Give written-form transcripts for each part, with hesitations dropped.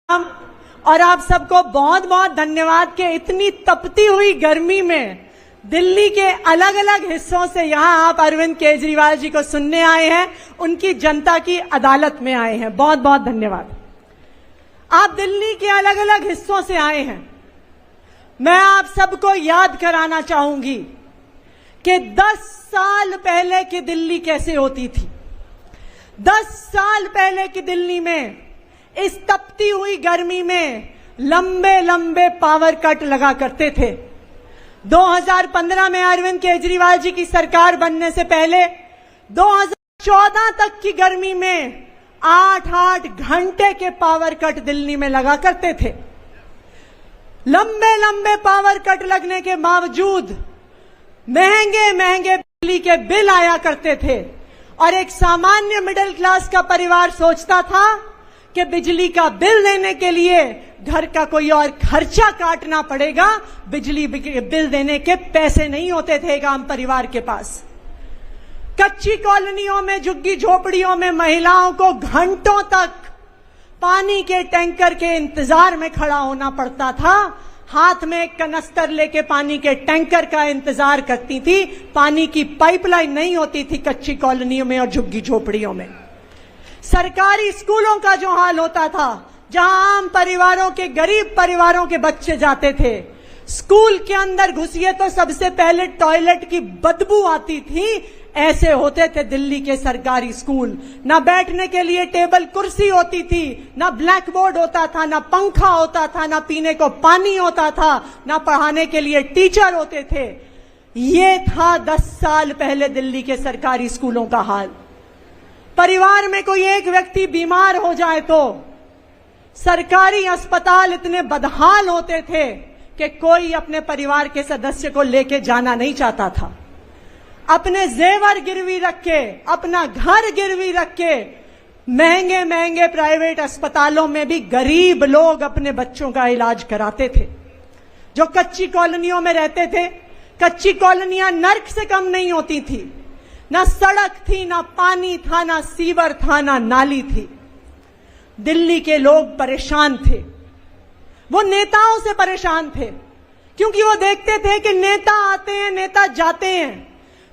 और आप सबको बहुत बहुत धन्यवाद कि इतनी तपती हुई गर्मी में दिल्ली के अलग अलग हिस्सों से यहां आप अरविंद केजरीवाल जी को सुनने आए हैं, उनकी जनता की अदालत में आए हैं। बहुत बहुत धन्यवाद। आप दिल्ली के अलग अलग हिस्सों से आए हैं। मैं आप सबको याद कराना चाहूंगी कि 10 साल पहले की दिल्ली कैसे होती थी। 10 साल पहले की दिल्ली में इस तपती हुई गर्मी में लंबे लंबे पावर कट लगा करते थे। 2015 में अरविंद केजरीवाल जी की सरकार बनने से पहले 2014 तक की गर्मी में 8-8 घंटे के पावर कट दिल्ली में लगा करते थे। लंबे लंबे पावर कट लगने के बावजूद महंगे महंगे बिजली के बिल आया करते थे और एक सामान्य मिडिल क्लास का परिवार सोचता था कि बिजली का बिल देने के लिए घर का कोई और खर्चा काटना पड़ेगा, बिजली बिल देने के पैसे नहीं होते थे एक आम परिवार के पास। कच्ची कॉलोनियों में, झुग्गी झोपड़ियों में महिलाओं को घंटों तक पानी के टैंकर के इंतजार में खड़ा होना पड़ता था। हाथ में एक कनस्तर लेके पानी के टैंकर का इंतजार करती थी। पानी की पाइपलाइन नहीं होती थी कच्ची कॉलोनियों में और झुग्गी झोपड़ियों में। सरकारी स्कूलों का जो हाल होता था, जहां आम परिवारों के, गरीब परिवारों के बच्चे जाते थे, स्कूल के अंदर घुसिए तो सबसे पहले टॉयलेट की बदबू आती थी। ऐसे होते थे दिल्ली के सरकारी स्कूल। ना बैठने के लिए टेबल कुर्सी होती थी, ना ब्लैक बोर्ड होता था, ना पंखा होता था, ना पीने को पानी होता था, ना पढ़ाने के लिए टीचर होते थे। ये था 10 साल पहले दिल्ली के सरकारी स्कूलों का हाल। परिवार में कोई एक व्यक्ति बीमार हो जाए तो सरकारी अस्पताल इतने बदहाल होते थे कि कोई अपने परिवार के सदस्य को लेके जाना नहीं चाहता था। अपने जेवर गिरवी रख के, अपना घर गिरवी रख के महंगे महंगे प्राइवेट अस्पतालों में भी गरीब लोग अपने बच्चों का इलाज कराते थे। जो कच्ची कॉलोनियों में रहते थे, कच्ची कॉलोनियां नर्क से कम नहीं होती थी। ना सड़क थी, ना पानी था, ना सीवर था, ना नाली थी। दिल्ली के लोग परेशान थे। वो नेताओं से परेशान थे क्योंकि वो देखते थे कि नेता आते हैं, नेता जाते हैं,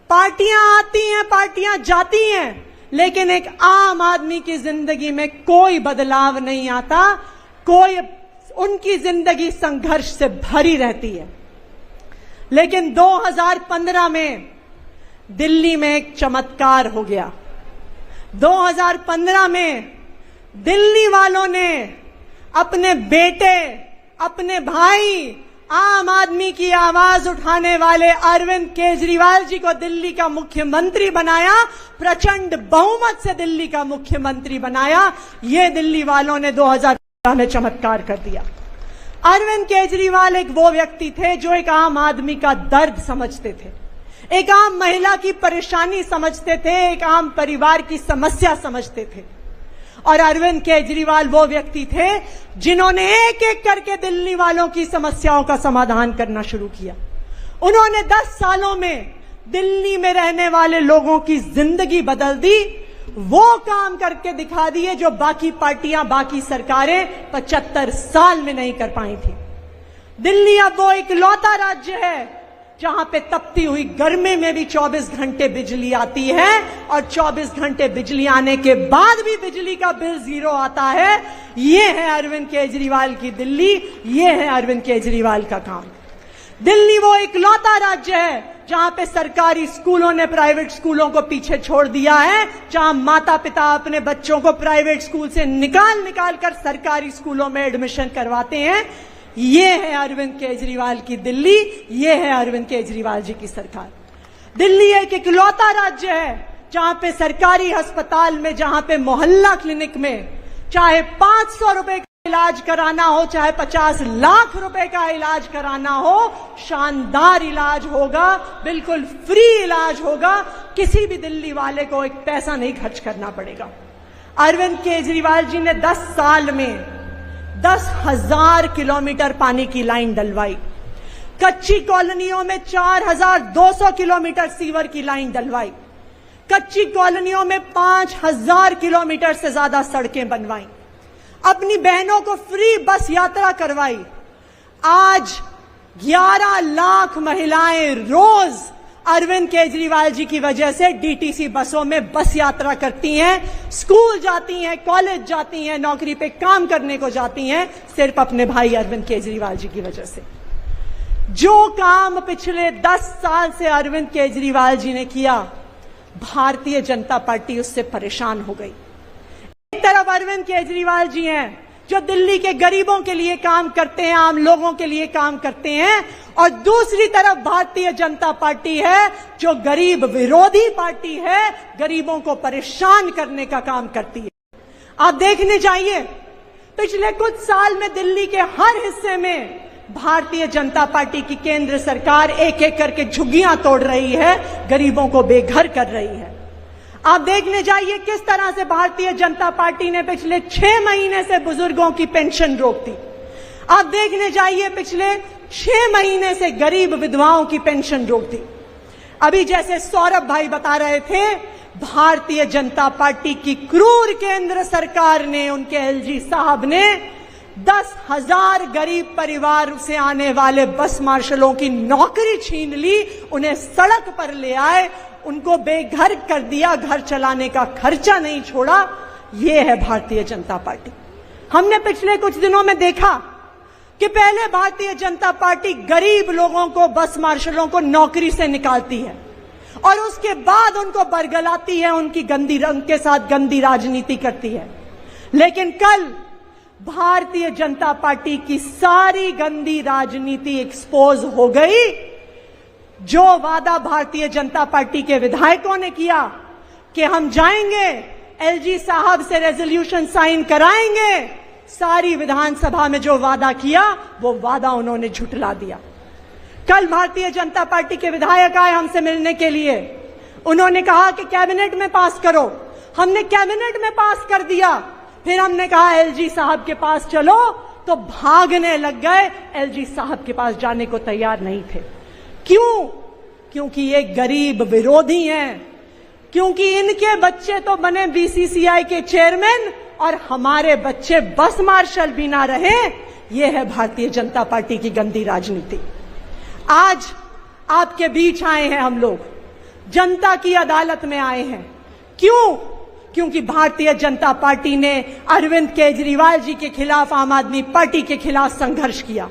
पार्टियां आती हैं, पार्टियां जाती हैं, लेकिन एक आम आदमी की जिंदगी में कोई बदलाव नहीं आता। उनकी जिंदगी संघर्ष से भरी रहती है। लेकिन 2015 में दिल्ली में एक चमत्कार हो गया। 2015 में दिल्ली वालों ने अपने बेटे, अपने भाई, आम आदमी की आवाज उठाने वाले अरविंद केजरीवाल जी को दिल्ली का मुख्यमंत्री बनाया। प्रचंड बहुमत से दिल्ली का मुख्यमंत्री बनाया। ये दिल्ली वालों ने 2015 में चमत्कार कर दिया। अरविंद केजरीवाल एक वो व्यक्ति थे जो एक आम आदमी का दर्द समझते थे, एक आम महिला की परेशानी समझते थे, एक आम परिवार की समस्या समझते थे। और अरविंद केजरीवाल वो व्यक्ति थे जिन्होंने एक एक करके दिल्ली वालों की समस्याओं का समाधान करना शुरू किया। उन्होंने 10 सालों में दिल्ली में रहने वाले लोगों की जिंदगी बदल दी। वो काम करके दिखा दिए जो बाकी पार्टियां, बाकी सरकारें 75 साल में नहीं कर पाई थी। दिल्ली अब वो इकलौता राज्य है जहां पे तपती हुई गर्मी में भी 24 घंटे बिजली आती है और 24 घंटे बिजली आने के बाद भी बिजली का बिल 0 आता है। ये है अरविंद केजरीवाल की दिल्ली, ये है अरविंद केजरीवाल का काम। दिल्ली वो इकलौता राज्य है जहां पे सरकारी स्कूलों ने प्राइवेट स्कूलों को पीछे छोड़ दिया है, जहां माता पिता अपने बच्चों को प्राइवेट स्कूल से निकाल कर सरकारी स्कूलों में एडमिशन करवाते हैं। ये है अरविंद केजरीवाल की दिल्ली, ये है अरविंद केजरीवाल जी की सरकार। दिल्ली एक इकलौता राज्य है जहां पे सरकारी अस्पताल में, जहां पे मोहल्ला क्लिनिक में चाहे 500 रुपए का इलाज कराना हो, चाहे 50 लाख रुपए का इलाज कराना हो, शानदार इलाज होगा, बिल्कुल फ्री इलाज होगा। किसी भी दिल्ली वाले को एक पैसा नहीं खर्च करना पड़ेगा। अरविंद केजरीवाल जी ने 10 साल में 10,000 किलोमीटर पानी की लाइन डलवाई। कच्ची कॉलोनियों में 4,200 किलोमीटर सीवर की लाइन डलवाई। कच्ची कॉलोनियों में 5,000 किलोमीटर से ज्यादा सड़कें बनवाई। अपनी बहनों को फ्री बस यात्रा करवाई। आज 11 लाख महिलाएं रोज अरविंद केजरीवाल जी की वजह से डीटीसी बसों में बस यात्रा करती हैं, स्कूल जाती हैं, कॉलेज जाती हैं, नौकरी पे काम करने को जाती हैं, सिर्फ अपने भाई अरविंद केजरीवाल जी की वजह से। जो काम पिछले 10 साल से अरविंद केजरीवाल जी ने किया, भारतीय जनता पार्टी उससे परेशान हो गई। एक तरफ अरविंद केजरीवाल जी हैं जो दिल्ली के गरीबों के लिए काम करते हैं, आम लोगों के लिए काम करते हैं, और दूसरी तरफ भारतीय जनता पार्टी है जो गरीब विरोधी पार्टी है, गरीबों को परेशान करने का काम करती है। आप देखने जाइए, पिछले कुछ साल में दिल्ली के हर हिस्से में भारतीय जनता पार्टी की केंद्र सरकार एक एक करके झुग्गियां तोड़ रही है, गरीबों को बेघर कर रही है। आप देखने जाइए किस तरह से भारतीय जनता पार्टी ने पिछले 6 महीने से बुजुर्गों की पेंशन रोक दी। आप देखने जाइए पिछले 6 महीने से गरीब विधवाओं की पेंशन रोक दी। अभी जैसे सौरभ भाई बता रहे थे, भारतीय जनता पार्टी की क्रूर केंद्र सरकार ने, उनके एलजी साहब ने 10,000 गरीब परिवार से आने वाले बस मार्शलों की नौकरी छीन ली, उन्हें सड़क पर ले आए, उनको बेघर कर दिया, घर चलाने का खर्चा नहीं छोड़ा। यह है भारतीय जनता पार्टी। हमने पिछले कुछ दिनों में देखा कि पहले भारतीय जनता पार्टी गरीब लोगों को, बस मार्शलों को नौकरी से निकालती है और उसके बाद उनको बरगलाती है, उनकी गंदी रंग के साथ गंदी राजनीति करती है। लेकिन कल भारतीय जनता पार्टी की सारी गंदी राजनीति एक्सपोज हो गई। जो वादा भारतीय जनता पार्टी के विधायकों ने किया कि हम जाएंगे, एलजी साहब से रेजोल्यूशन साइन कराएंगे, सारी विधानसभा में जो वादा किया वो वादा उन्होंने झुठला दिया। कल भारतीय जनता पार्टी के विधायक आए हमसे मिलने के लिए, उन्होंने कहा कि कैबिनेट में पास करो। हमने कैबिनेट में पास कर दिया, फिर हमने कहा एलजी साहब के पास चलो, तो भागने लग गए, एलजी साहब के पास जाने को तैयार नहीं थे। क्यों? क्योंकि ये गरीब विरोधी हैं, क्योंकि इनके बच्चे तो बने बीसीसीआई के चेयरमैन और हमारे बच्चे बस मार्शल भी ना रहे। ये है भारतीय जनता पार्टी की गंदी राजनीति। आज आपके बीच आए हैं हम लोग, जनता की अदालत में आए हैं। क्यों? क्योंकि भारतीय जनता पार्टी ने अरविंद केजरीवाल जी के खिलाफ, आम आदमी पार्टी के खिलाफ संघर्ष किया।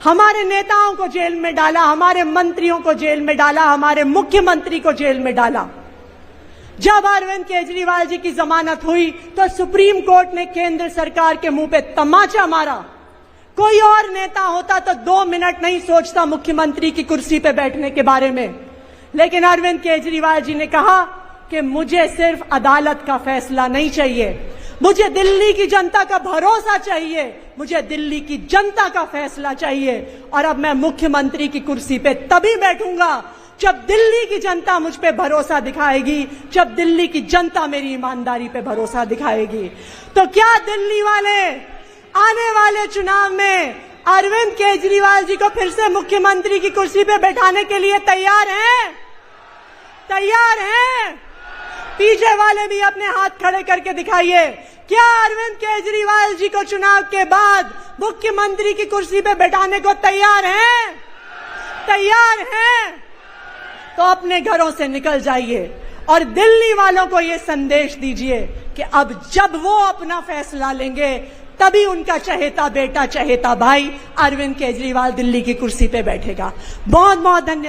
हमारे नेताओं को जेल में डाला, हमारे मंत्रियों को जेल में डाला, हमारे मुख्यमंत्री को जेल में डाला। जब अरविंद केजरीवाल जी की जमानत हुई तो सुप्रीम कोर्ट ने केंद्र सरकार के मुंह पे तमाचा मारा। कोई और नेता होता तो 2 मिनट नहीं सोचता मुख्यमंत्री की कुर्सी पे बैठने के बारे में, लेकिन अरविंद केजरीवाल जी ने कहा कि मुझे सिर्फ अदालत का फैसला नहीं चाहिए, मुझे दिल्ली की जनता का भरोसा चाहिए, मुझे दिल्ली की जनता का फैसला चाहिए। और अब मैं मुख्यमंत्री की कुर्सी पे तभी बैठूंगा जब दिल्ली की जनता मुझ पे भरोसा दिखाएगी, जब दिल्ली की जनता मेरी ईमानदारी पे भरोसा दिखाएगी। तो क्या दिल्ली वाले आने वाले चुनाव में अरविंद केजरीवाल जी को फिर से मुख्यमंत्री की कुर्सी पे बैठाने के लिए तैयार हैं? तैयार हैं? पीछे वाले भी अपने हाथ खड़े करके दिखाइए। क्या अरविंद केजरीवाल जी को चुनाव के बाद मुख्यमंत्री की कुर्सी पे बैठाने को तैयार हैं? तैयार हैं? तो अपने घरों से निकल जाइए और दिल्ली वालों को यह संदेश दीजिए कि अब जब वो अपना फैसला लेंगे तभी उनका चहेता बेटा, चहेता भाई अरविंद केजरीवाल दिल्ली की कुर्सी पे बैठेगा। बहुत बहुत धन्यवाद।